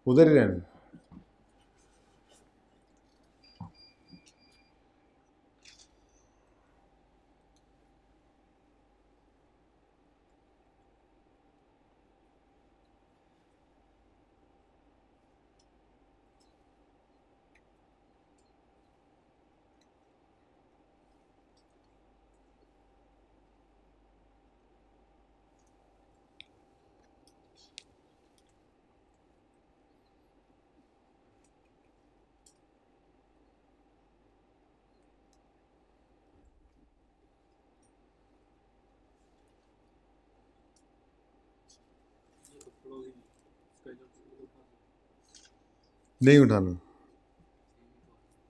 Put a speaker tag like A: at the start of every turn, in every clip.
A: उधर ही रहना। नहीं उठाना,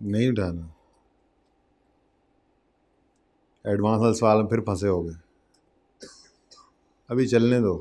A: नहीं उठाना। एडवांस वाले सवाल में फिर फंसे हो गए, अभी चलने दो।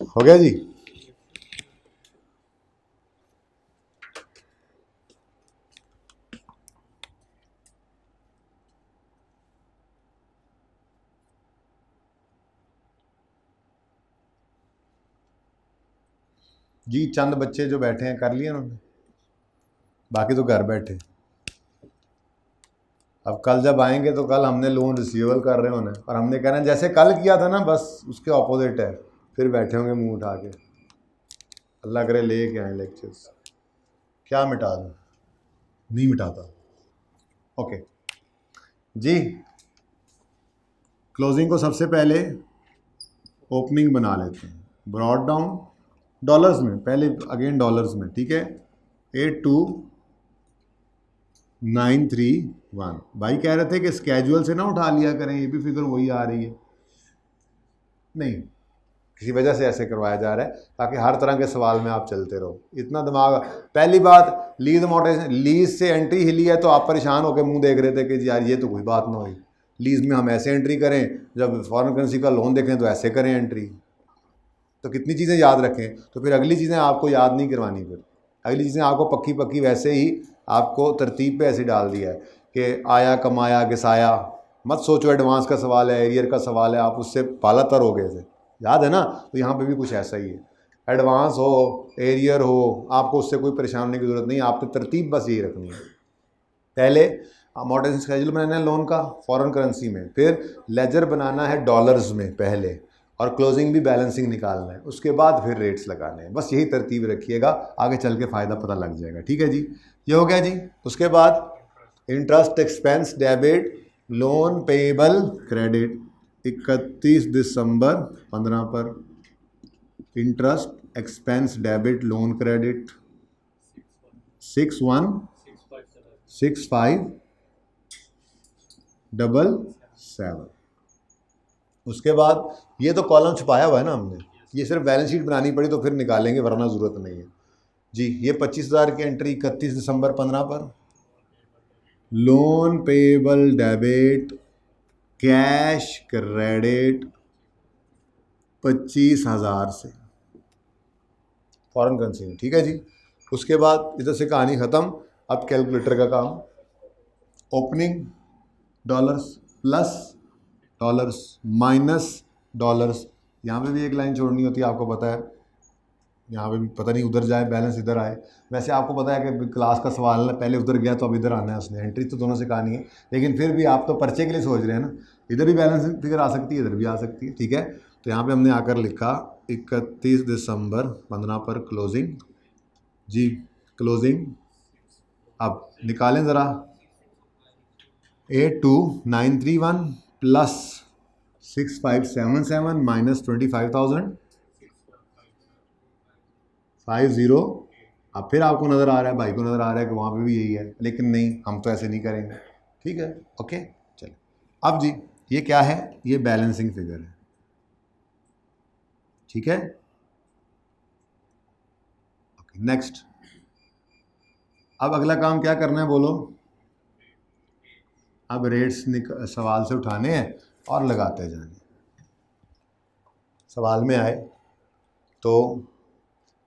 A: हो गया जी। जी चंद बच्चे जो बैठे हैं कर लिए उन्होंने, बाकी तो घर बैठे। अब कल जब आएंगे तो कल हमने लोन रिसीवेबल कर रहे होने और हमने कहना जैसे कल किया था ना, बस उसके ऑपोजिट है, फिर बैठे होंगे मुंह उठा के। अल्लाह करे ले के आए लेक्चर्स। क्या मिटा दूँ? नहीं मिटाता। ओके जी, क्लोजिंग को सबसे पहले ओपनिंग बना लेते हैं, ब्रॉड डाउन डॉलर्स में, पहले अगेन डॉलर्स में, ठीक है। 82,931। भाई कह रहे थे कि स्केजुअल से ना उठा लिया करें, ये भी फिगर वही आ रही है। नहीं, किसी वजह से ऐसे करवाया जा रहा है ताकि हर तरह के सवाल में आप चलते रहो। इतना दिमाग, पहली बात लीज अमोर्टाइजेशन, लीज से एंट्री हिली है तो आप परेशान होकर मुंह देख रहे थे कि यार ये तो कोई बात ना हुई, लीज में हम ऐसे एंट्री करें, जब फॉरेन करेंसी का लोन देखें तो ऐसे करें एंट्री। तो कितनी चीज़ें याद रखें, तो फिर अगली चीज़ें आपको याद नहीं करवानी, फिर अगली चीज़ें आपको पक्की पक्की वैसे ही आपको तरतीब पे ऐसे डाल दिया है कि आया कमाया घिसाया। मत सोचो एडवांस का सवाल है, एरियर का सवाल है, आप उससे पालातर हो गए थे, याद है ना। तो यहाँ पे भी कुछ ऐसा ही है, एडवांस हो एरियर हो, आपको उससे कोई परेशान होने की ज़रूरत नहीं, आपको तरतीब बस यही रखनी है। पहले अमोर्टाइजेशन स्केड्यूल बनाना है लोन का फॉरेन करेंसी में, फिर लेजर बनाना है डॉलर्स में पहले, और क्लोजिंग भी बैलेंसिंग निकालना है, उसके बाद फिर रेट्स लगाने हैं। बस यही तरतीब रखिएगा, आगे चल के फ़ायदा पता लग जाएगा। ठीक है जी, ये हो गया जी। उसके बाद interest expense debit loan payable credit 31 दिसंबर 15 पर, interest expense debit loan credit 616577। उसके बाद ये तो कॉलम छुपाया हुआ है ना हमने, ये सिर्फ बैलेंस शीट बनानी पड़ी तो फिर निकालेंगे, वरना ज़रूरत नहीं है जी। ये 25,000 की एंट्री 31 दिसंबर 15 पर, loan payable debit cash credit 25,000 से फॉरेन करेंसी में। ठीक है जी। उसके बाद इधर से कहानी ख़त्म, अब कैलकुलेटर का काम। Opening dollars plus dollars minus dollars, यहाँ पे भी एक लाइन छोड़नी होती है, आपको पता है। यहाँ पे भी पता नहीं उधर जाए बैलेंस इधर आए, वैसे आपको पता है कि क्लास का सवाल है, पहले उधर गया तो अब इधर आना है उसने, एंट्री तो दोनों से कहानी है, लेकिन फिर भी आप तो पर्चे के लिए सोच रहे हैं ना, इधर भी बैलेंस फिगर आ सकती है, इधर भी आ सकती है। ठीक है, तो यहाँ पे हमने आकर लिखा 31 दिसंबर 15 पर क्लोजिंग जी। क्लोजिंग अब निकालें ज़रा, 82,931 प्लस 6577 माइनस 25,050। अब फिर आपको नज़र आ रहा है, भाई को नज़र आ रहा है कि वहाँ पे भी यही है, लेकिन नहीं, हम तो ऐसे नहीं करेंगे। ठीक है, ओके। चलो अब जी ये क्या है, ये बैलेंसिंग फिगर है, ठीक है। ओके नेक्स्ट, अब अगला काम क्या करना है बोलो। अब रेट्स सवाल से उठाने हैं और लगाते जाने। सवाल में आए तो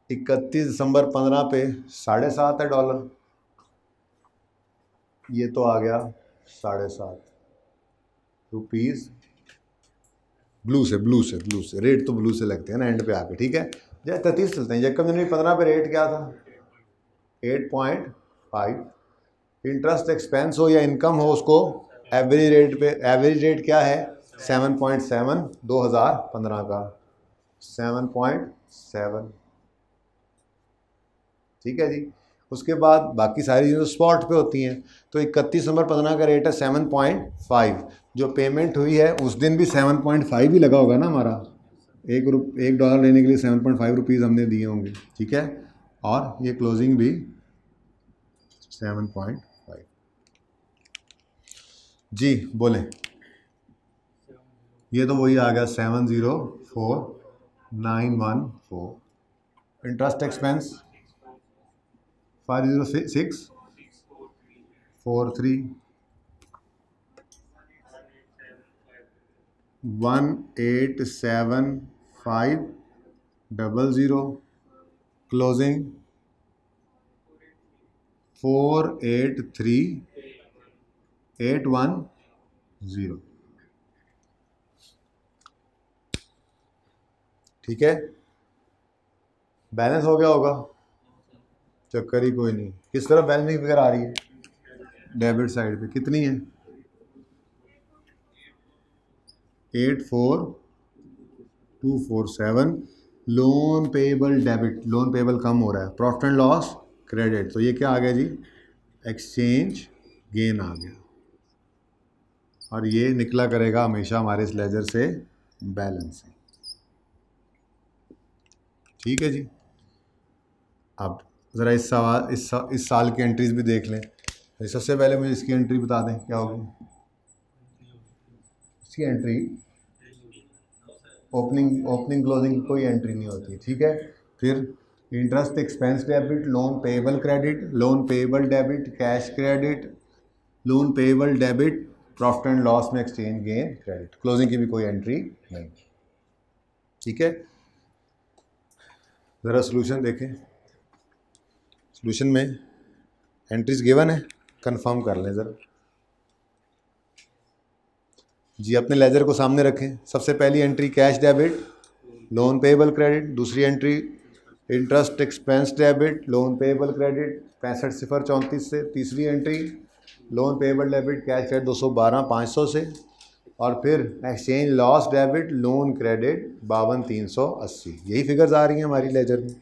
A: 31 दिसंबर 15 पे 7.5 है डॉलर, ये तो आ गया 7.5 रुपीज़। ब्लू से रेट तो ब्लू से लगते हैं ना एंड पे आके, ठीक है। जब 33 चलते हैं, यकम जनवरी 15 पे रेट क्या था 8.5। इंटरेस्ट एक्सपेंस हो या इनकम हो, उसको एवरेज रेट पे, एवरेज रेट क्या है 7.7 2015 का 7.7, ठीक है जी। उसके बाद बाकी सारी चीज़ें स्पॉट पे होती हैं, तो 31 दिसंबर 15 का रेट है 7.5। जो पेमेंट हुई है उस दिन भी 7.5 ही लगा होगा ना हमारा, एक डॉलर लेने के लिए 7.5 रुपीज़ हमने दिए होंगे, ठीक है। और ये क्लोजिंग भी 7.5। जी बोले, ये तो वही आ गया 704,914। इंटरेस्ट एक्सपेंस 50643 187,500, क्लोजिंग 483,810, ठीक है। बैलेंस हो गया होगा, चक्कर ही कोई नहीं। किस तरह बैलेंसिंग फिगर आ रही है, डेबिट साइड पे कितनी है 84,247। Loan payable debit, loan payable कम हो रहा है, प्रॉफिट एंड लॉस क्रेडिट, तो ये क्या आ गया जी एक्सचेंज गेन आ गया, और ये निकला करेगा हमेशा हमारे इस लेजर से बैलेंस, ठीक है जी। अब ज़रा इस साल की एंट्रीज भी देख लें। सबसे पहले मुझे इसकी एंट्री बता दें क्या होगी। इसकी एंट्री ओपनिंग क्लोजिंग की कोई एंट्री नहीं होती, ठीक है। फिर interest expense debit, loan payable credit, loan payable debit, cash credit, loan payable debit, profit and loss में एक्सचेंज गेन क्रेडिट, क्लोजिंग की भी कोई एंट्री नहीं, ठीक है। ज़रा सोल्यूशन देखें, सोल्यूशन में एंट्रीज गिवन है, कंफर्म कर लें ज़रा जी। अपने लेजर को सामने रखें, सबसे पहली entry cash debit, loan payable credit, दूसरी entry interest expense debit, loan payable credit 65,034 से, तीसरी entry loan payable debit cash credit 212,500 से, और फिर exchange loss debit loan credit 52,380। यही फिगर्स आ रही हैं हमारी लेजर में,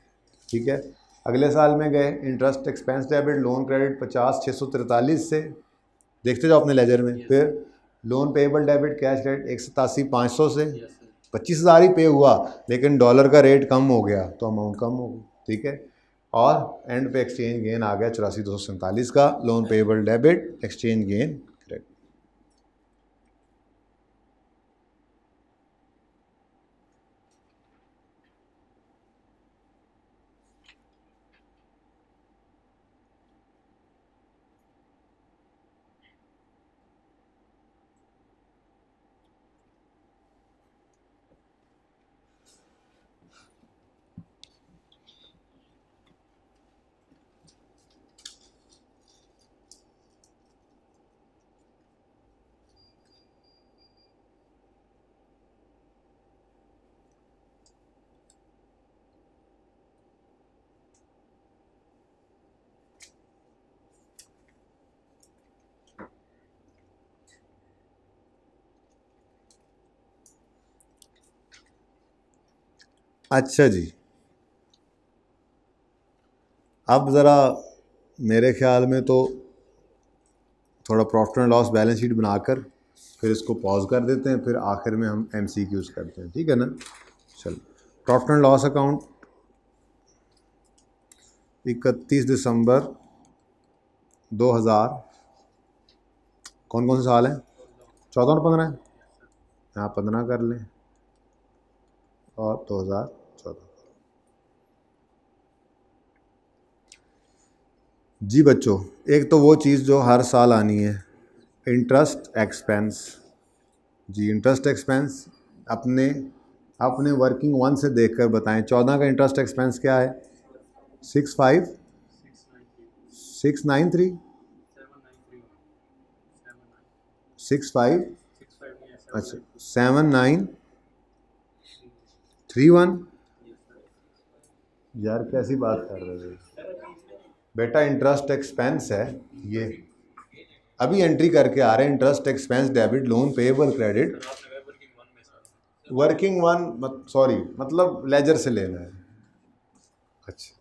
A: ठीक है। अगले साल में गए interest expense debit loan credit 50,643 से, देखते जाओ अपने लेजर में। फिर loan payable debit cash credit 187,500 से, 25,000 ही पे हुआ लेकिन डॉलर का रेट कम हो गया तो अमाउंट कम हो गई, ठीक है। और एंड पे एक्सचेंज गेन आ गया 84,247 का, loan payable debit exchange gain credit. अच्छा जी, अब ज़रा मेरे ख्याल में तो थोड़ा profit and loss balance sheet बनाकर फिर इसको पॉज कर देते हैं, फिर आखिर में हम MCQs करते हैं, ठीक है ना। चलो, प्रॉफिट एंड लॉस अकाउंट 31 दिसंबर 2015 कौन कौन से साल हैं? 14 और 15 है, यहाँ 15 कर लें और 2014। जी बच्चों, एक तो वो चीज़ जो हर साल आनी है, इंटरेस्ट एक्सपेंस। जी इंटरेस्ट एक्सपेंस अपने अपने वर्किंग वन से देखकर बताएं। 14 का इंटरेस्ट एक्सपेंस क्या है? 65693 65, अच्छा 7931। यार कैसी बात कर रहे हो बेटा, इंटरेस्ट एक्सपेंस है ये, अभी एंट्री करके आ रहे हैं। Interest expense debit loan payable credit working one, sorry मतलब लेजर से लेना है। अच्छा,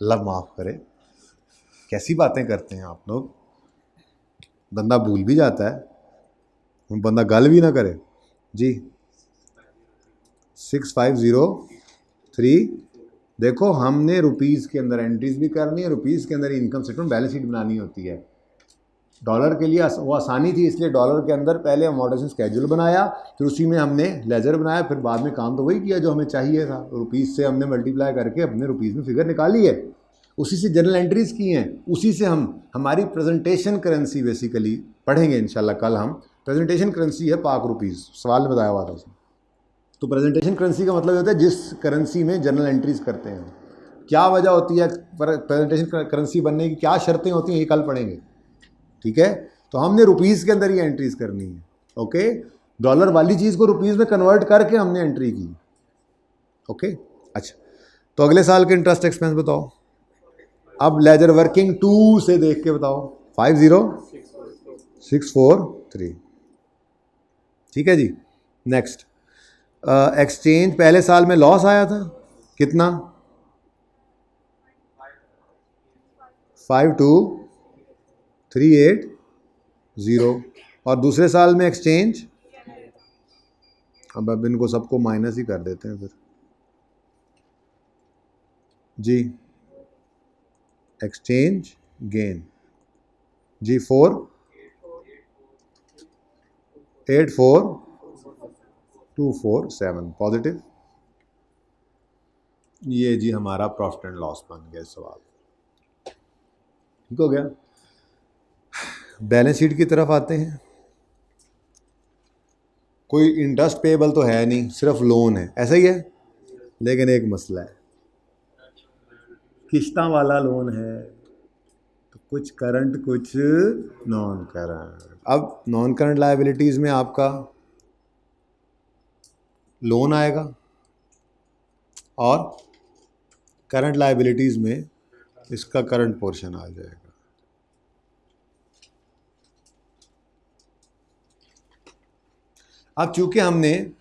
A: अल्लाह माफ़ करे, कैसी बातें करते हैं आप लोग। बंदा भूल भी जाता है, बंदा गल भी ना करे। जी 6503। देखो हमने रुपीज़ के अंदर एंट्रीज भी करनी है, रुपीज़ के अंदर इनकम स्टेटमेंट बैलेंस शीट बनानी होती है। डॉलर के लिए वो आसानी थी, इसलिए डॉलर के अंदर पहले अमोर्टाइजेशन स्केड्यूल बनाया, फिर उसी में हमने लेजर बनाया, फिर बाद में काम तो वही किया जो हमें चाहिए था। रुपीज़ से हमने मल्टीप्लाई करके अपने रुपीज़ में फिगर निकाली है, उसी से जनरल एंट्रीज़ की हैं, उसी से हम हमारी प्रेजेंटेशन करेंसी बेसिकली पढ़ेंगे इंशाल्लाह। कल हम प्रेजेंटेशन करेंसी है पाक रुपीज़, सवाल में बताया हुआ था उसमें। तो प्रेजेंटेशन करेंसी का मतलब होता है जिस करेंसी में जनरल एंट्रीज करते हैं। क्या वजह होती है प्रेजेंटेशन करेंसी बनने की, क्या शर्तें होती हैं, ये कल पढ़ेंगे, ठीक है। तो हमने रुपीज़ के अंदर ये एंट्रीज करनी है, ओके। डॉलर वाली चीज़ को रुपीज़ में कन्वर्ट करके हमने एंट्री की, ओके। अच्छा, तो अगले साल के इंटरेस्ट एक्सपेंस बताओ। अब लेजर वर्किंग 2 से देख के बताओ। 50643, ठीक है जी। नेक्स्ट, एक्सचेंज पहले साल में लॉस आया था कितना? 52380। और दूसरे साल में एक्सचेंज, अब इनको सबको माइनस ही कर देते हैं फिर। जी एक्सचेंज गेन जी 484247 पॉजिटिव। ये जी हमारा प्रॉफिट एंड लॉस बन गया सवाल, ठीक हो गया। बैलेंस शीट की तरफ आते हैं। कोई इंटरेस्ट पेएबल तो है नहीं, सिर्फ लोन है, ऐसा ही है। लेकिन एक मसला है, किश्ता वाला लोन है, तो कुछ करंट कुछ नॉन करंट। अब नॉन करंट लायबिलिटीज़ में आपका लोन आएगा और करंट लायबिलिटीज़ में इसका करंट पोर्शन आ जाएगा। अब चूंकि हमने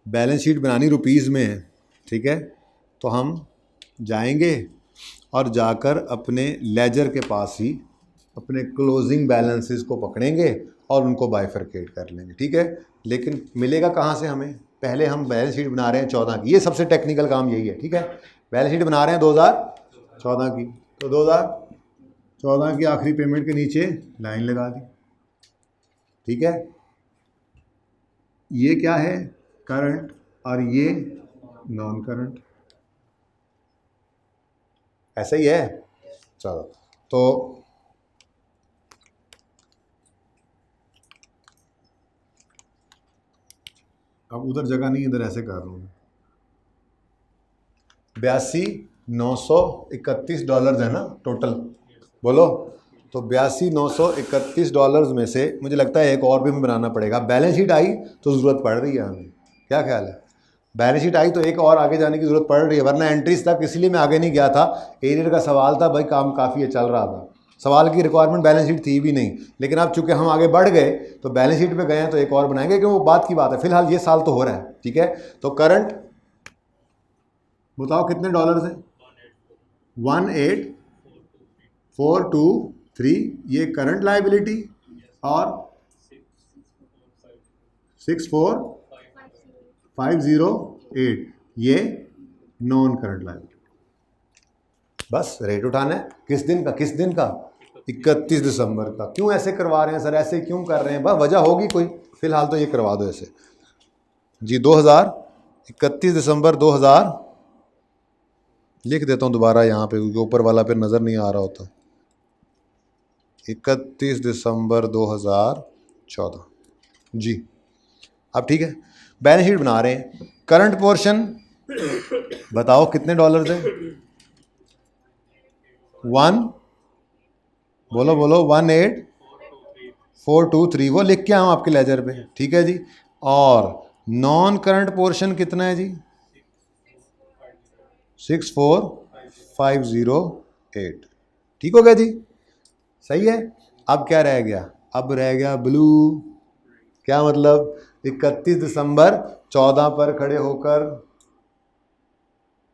A: बैलेंस शीट बनानी रुपीज़ में है, ठीक है, तो हम जाएंगे और जाकर अपने लेजर के पास ही अपने क्लोजिंग बैलेंसेस को पकड़ेंगे और उनको बाइफरकेट कर लेंगे, ठीक है। लेकिन मिलेगा कहाँ से हमें? पहले हम बैलेंस शीट बना रहे हैं 14 की, ये सबसे टेक्निकल काम यही है, ठीक है। बैलेंस शीट बना रहे हैं 2014 की, तो 2014 की आखिरी पेमेंट के नीचे लाइन लगा दी, ठीक है। ये क्या है? करंट, और ये नॉन करंट, ऐसा ही है। चलो, तो अब उधर जगह नहीं, इधर ऐसे कर रहा हूँ। $82,931 है ना टोटल, बोलो। तो $82,931 में से मुझे लगता है एक और भी हमें बनाना पड़ेगा। बैलेंस शीट आई तो ज़रूरत पड़ रही है हमें, क्या ख्याल है? बैलेंस शीट आई तो एक और आगे जाने की ज़रूरत पड़ रही है, वरना एंट्रीज तक इसलिए मैं आगे नहीं गया था। एरियर का सवाल था भाई, काम काफ़ी चल रहा था, सवाल की रिक्वायरमेंट बैलेंस शीट थी भी नहीं। लेकिन अब चूंकि हम आगे बढ़ गए तो बैलेंस शीट पे गए हैं, तो एक और बनाएंगे, क्योंकि वो बात की बात है। फिलहाल ये साल तो हो रहा है, ठीक है। तो करंट बताओ कितने डॉलर हैं? 18423, ये करंट लायबिलिटी, और 64508 ये नॉन करंट लायबिलिटी। बस रेट उठाना है। किस दिन का 31 दिसंबर का। क्यों ऐसे करवा रहे हैं सर, ऐसे क्यों कर रहे हैं, बस वजह होगी कोई, फिलहाल तो ये करवा दो ऐसे जी। 31 दिसंबर 2000 लिख देता हूँ दोबारा यहाँ पे, क्योंकि ऊपर वाला फिर नज़र नहीं आ रहा होता। 31 दिसंबर 2014 जी। अब ठीक है, बैलेंस शीट बना रहे हैं। करंट पोर्शन बताओ कितने डॉलर है? 1 बोलो 18423, वो लिख के आऊँ आपके लेजर पे, ठीक है जी। और नॉन करंट पोर्शन कितना है जी? 64508। ठीक हो गया जी, सही है। अब क्या रह गया? अब रह गया ब्लू। क्या मतलब? 31 दिसंबर 14 पर खड़े होकर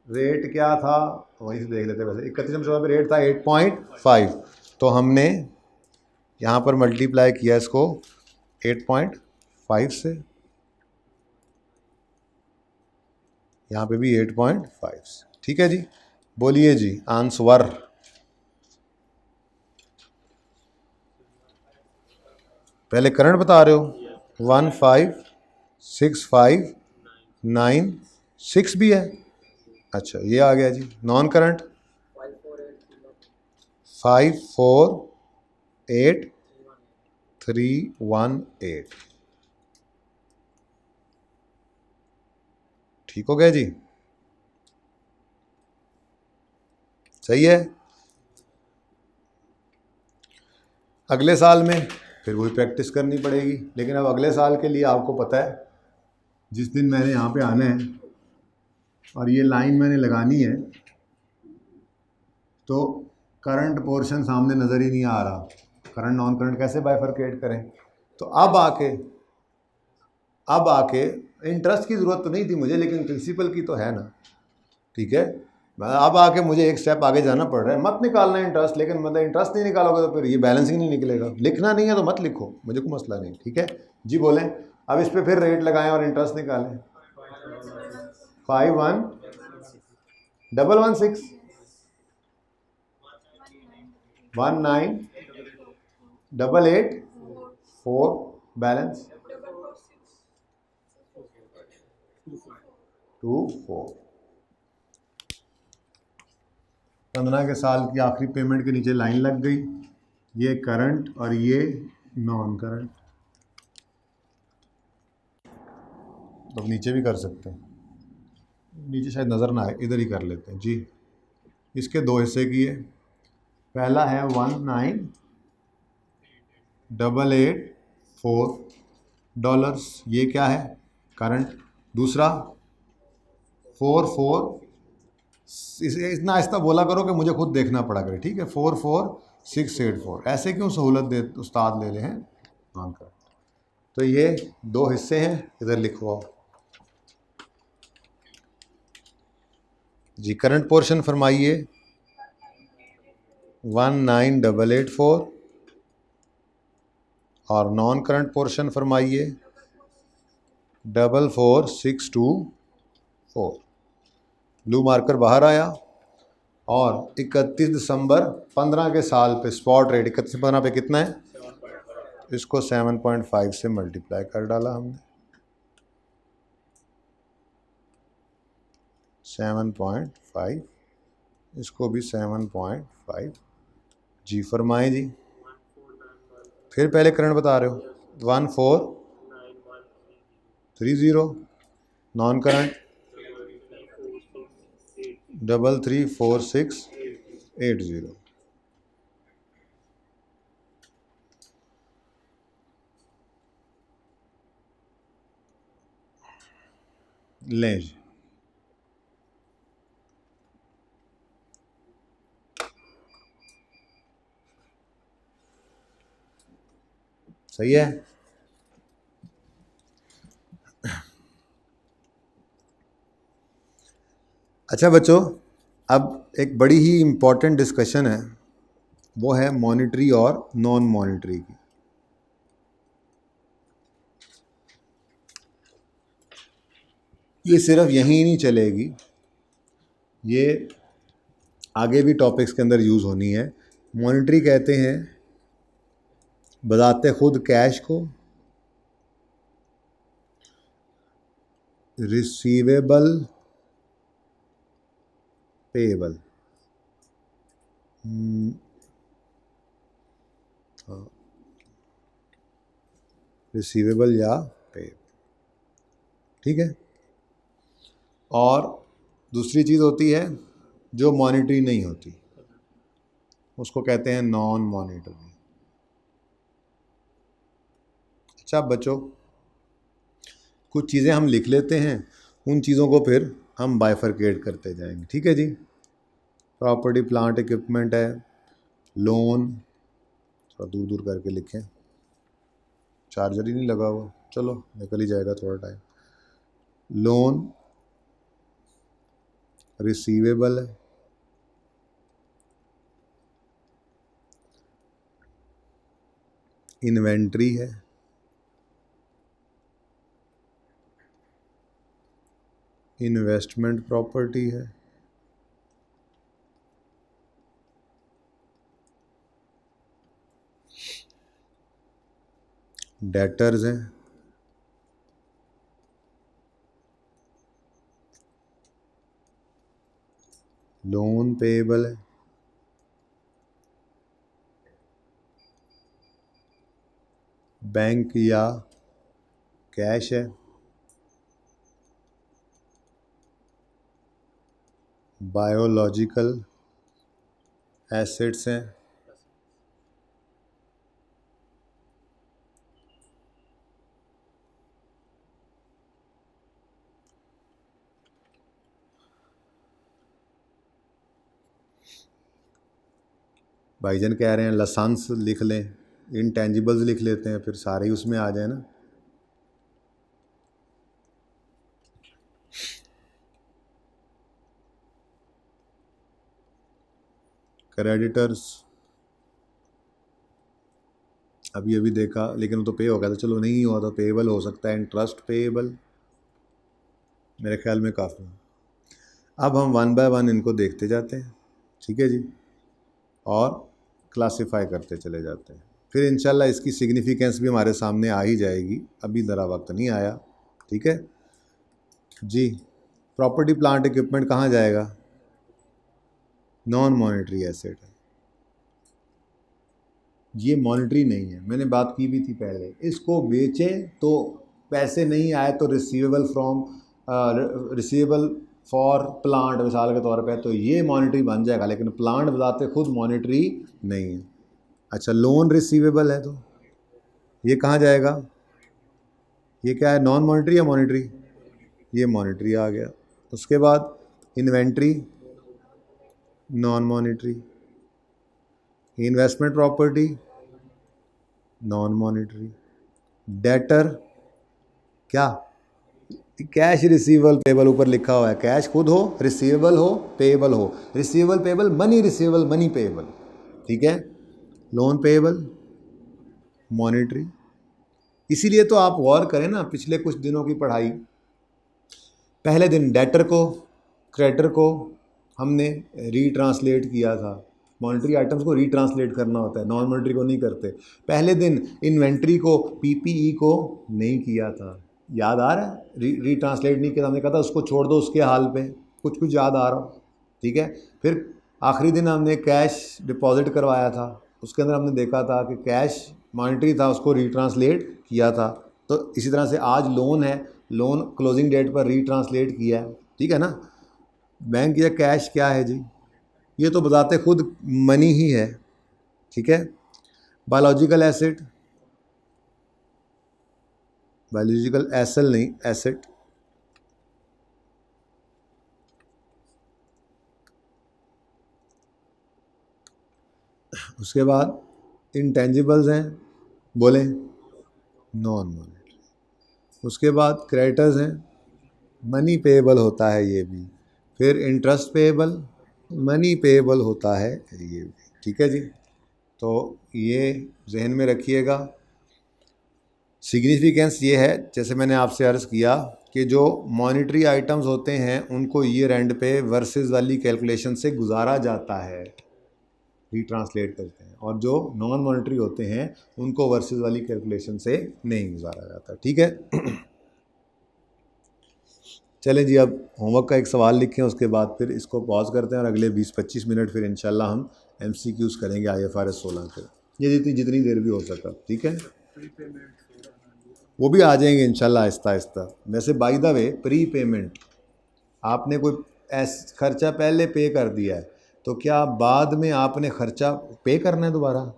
A: रेट क्या था, वहीं से देख लेते हैं। वैसे 31 दिसंबर पर रेट था 8.5, तो हमने यहाँ पर मल्टीप्लाई किया इसको 8.5 से, यहाँ पे भी 8.5 से। ठीक है जी, बोलिए जी आंसर। पहले करंट बता रहे हो, 15659 भी है। अच्छा ये आ गया जी। Non current 548318। ठीक हो गया जी, सही है। अगले साल में फिर वही प्रैक्टिस करनी पड़ेगी, लेकिन अब अगले साल के लिए आपको पता है जिस दिन मैंने यहाँ पे आना है और ये लाइन मैंने लगानी है, तो करंट पोर्शन सामने नज़र ही नहीं आ रहा। करंट नॉन करंट कैसे बाइफरकेट करें? तो अब आके इंटरेस्ट की ज़रूरत तो नहीं थी मुझे, लेकिन प्रिंसिपल की तो है ना, ठीक है। अब आके मुझे एक स्टेप आगे जाना पड़ रहा है। मत निकालना इंटरेस्ट, लेकिन मतलब इंटरेस्ट नहीं निकालोगे तो फिर ये बैलेंसिंग नहीं निकलेगा। लिखना नहीं है तो मत लिखो, मुझे कोई मसला नहीं, ठीक है जी। बोलें अब इस पर फिर रेट लगाएं और इंटरेस्ट निकालें। 511116 19884 बैलेंस 24। 15 के साल की आखिरी पेमेंट के नीचे लाइन लग गई। ये करंट और ये नॉन करंट। तो नीचे भी कर सकते हैं, नीचे शायद नज़र ना आए, इधर ही कर लेते हैं जी। इसके दो हिस्से किए। पहला है 19884 डॉलर्स, ये क्या है? करंट। दूसरा 44, इतना आहिस्ता बोला करो कि मुझे खुद देखना पड़ा करे, ठीक है। 44684। ऐसे क्यों सहूलत दे उस्ताद ले रहे हैं नॉन करंट। तो ये दो हिस्से हैं, इधर लिखवाओ जी। करंट पोर्शन फरमाइए 19884 और नॉन करंट पोर्शन फरमाइए 44624। ब्लू मार्कर बाहर आया और 31 दिसंबर 15 के साल पे स्पॉट रेट 31/15 पे कितना है? इसको 7.5 से मल्टीप्लाई कर डाला हमने, 7.5, इसको भी 7.5 जी। फरमाएं जी। फिर पहले करंट बता रहे हो 1430, नॉन करंट 334680। लें जी, सही है। अच्छा बच्चों, अब एक बड़ी ही इम्पोर्टेंट डिस्कशन है, वो है मॉनेटरी और नॉन मॉनेटरी की। ये सिर्फ यहीं नहीं चलेगी, ये आगे भी टॉपिक्स के अंदर यूज़ होनी है। मॉनिटरी कहते हैं बताते खुद कैश को, रिसीवेबल, पेएबल, रिसीवेबल या पे, ठीक है। और दूसरी चीज़ होती है जो मॉनिटरी नहीं होती, उसको कहते हैं नॉन मॉनिटरी। अच्छा बच्चों, कुछ चीज़ें हम लिख लेते हैं, उन चीज़ों को फिर हम बाइफरकेट करते जाएंगे, ठीक है जी। प्रॉपर्टी प्लांट इक्विपमेंट है, लोन, थोड़ा दूर दूर करके लिखें, चार्जर ही नहीं लगा हुआ, चलो निकल ही जाएगा थोड़ा टाइम। लोन रिसीवेबल है, इन्वेंट्री है, इन्वेस्टमेंट प्रॉपर्टी है, डेटर्स हैं, लोन पेएबल है, बैंक या कैश है, बायोलॉजिकल एसेट्स हैं, भाईजान कह रहे हैं लाइसेंस लिख लें, इनटेंजिबल्स लिख लेते हैं, फिर सारे ही उसमें आ जाए ना। क्रेडिटर्स अभी अभी देखा, लेकिन वो तो पे हो गया था, चलो नहीं हुआ तो पेएबल हो सकता है, इंटरेस्ट पेएबल, मेरे ख्याल में काफ़ी। अब हम वन बाय वन इनको देखते जाते हैं, ठीक है जी, और क्लासिफाई करते चले जाते हैं। फिर इंशाल्लाह इसकी सिग्निफिकेंस भी हमारे सामने आ ही जाएगी, अभी ज़रा वक्त नहीं आया, ठीक है जी। प्रॉपर्टी प्लांट इक्विपमेंट कहाँ जाएगा? नॉन मॉनिटरी एसेट है, ये मॉनिटरी नहीं है, मैंने बात की भी थी पहले। इसको बेचें तो पैसे नहीं आए तो receivable from receivable for plant मिसाल के तौर पे, तो ये मॉनिटरी बन जाएगा, लेकिन प्लांट बताते खुद मॉनिटरी नहीं है। अच्छा, लोन रिसीवेबल है तो ये कहाँ जाएगा? ये क्या है, नॉन मॉनिटरी या मॉनिटरी? ये मॉनिटरी आ गया। उसके बाद inventory non monetary, investment property non monetary, debtor क्या, कैश रिसीवेबल पेएबल ऊपर लिखा हुआ है, कैश खुद हो, रिसीवेबल हो, पेएबल हो, receivable payable, money receivable, money payable, ठीक है। Loan payable monetary. इसीलिए तो आप गौर करें ना, पिछले कुछ दिनों की पढ़ाई, पहले दिन डेटर को, क्रेडिटर को हमने रीट्रांसलेट किया था, मॉनिटरी आइटम्स को रीट्रांसलेट करना होता है, नॉन मॉनिटरी को नहीं करते। पहले दिन इन्वेंट्री को, पीपीई को नहीं किया था, याद आ रहा है? रीट्रांसलेट नहीं किया, हमने कहा था उसको छोड़ दो उसके हाल पे, कुछ कुछ याद आ रहा हो, ठीक है। फिर आखिरी दिन हमने कैश डिपॉजिट करवाया था, उसके अंदर हमने देखा था कि कैश मॉनिटरी था, उसको रीट्रांसलेट किया था। तो इसी तरह से आज लोन है, लोन क्लोजिंग डेट पर रीट्रांसलेट किया है, ठीक है ना। बैंक या कैश क्या है जी? ये तो बताते खुद मनी ही है, ठीक है। बायोलॉजिकल एसेट, बायोलॉजिकल एसल नहीं, एसेट। उसके बाद इंटेंजिबल्स हैं, बोलें नॉन मॉनिटरी। उसके बाद क्रेडिटर्स हैं, मनी पेएबल होता है ये भी। फिर इंटरेस्ट पेएबल, मनी पेएबल होता है ये भी, ठीक है जी। तो ये जहन में रखिएगा। सिग्निफिकेंस ये है, जैसे मैंने आपसे अर्ज़ किया कि जो मॉनेटरी आइटम्स होते हैं उनको ईयर एंड पे वर्सेस वाली कैलकुलेशन से गुजारा जाता है, रिट्रांसलेट करते हैं, और जो नॉन मॉनेटरी होते हैं उनको वर्सेस वाली कैलकुलेशन से नहीं गुजारा जाता। ठीक है। चलें जी, अब होमवर्क का एक सवाल लिखें, उसके बाद फिर इसको पॉज करते हैं और अगले 20-25 मिनट फिर इंशाल्लाह हम MCQs करेंगे IFRS 16 के, ये जितनी देर भी हो सका। ठीक है, वो भी आ जाएंगे इंशाल्लाह आहिस्ता आहिस्ता। वैसे by the way, pre payment आपने कोई खर्चा पहले पे कर दिया है तो क्या बाद में आपने खर्चा पे करना है दोबारा?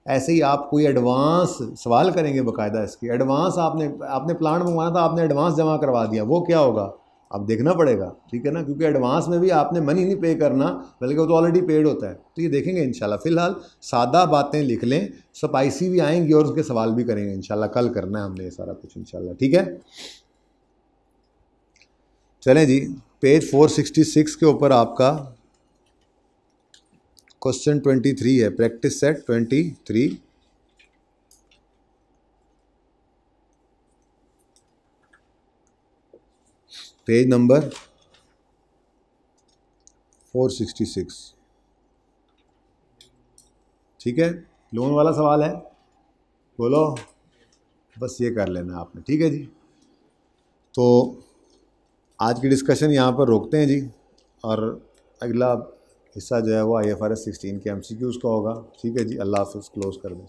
A: ऐसे ही आप कोई एडवांस सवाल करेंगे बाकायदा इसकी, एडवांस आपने प्लांट मंगवाना था, आपने एडवांस जमा करवा दिया, वो क्या होगा? अब देखना पड़ेगा। ठीक है ना, क्योंकि एडवांस में भी आपने मनी नहीं पे करना, बल्कि वो तो ऑलरेडी पेड होता है। तो ये देखेंगे इंशाल्लाह। फ़िलहाल सादा बातें लिख लें, स्पाइसी भी आएंगी और उसके सवाल भी करेंगे इंशाल्लाह। कल करना है हमने ये सारा कुछ इंशाल्लाह। ठीक है, चलें जी, पेज 466 के ऊपर आपका क्वेश्चन 23 है, प्रैक्टिस सेट 23। Page number 466। ठीक है, लोन वाला सवाल है, बोलो, बस ये कर लेना आपने। ठीक है जी, तो आज की डिस्कशन यहाँ पर रोकते हैं जी, और अगला हिस्सा जो है वो IFRS 16 के MCQs का होगा। ठीक है जी, अल्लाह हाफ़िज़, क्लोज़ कर दें।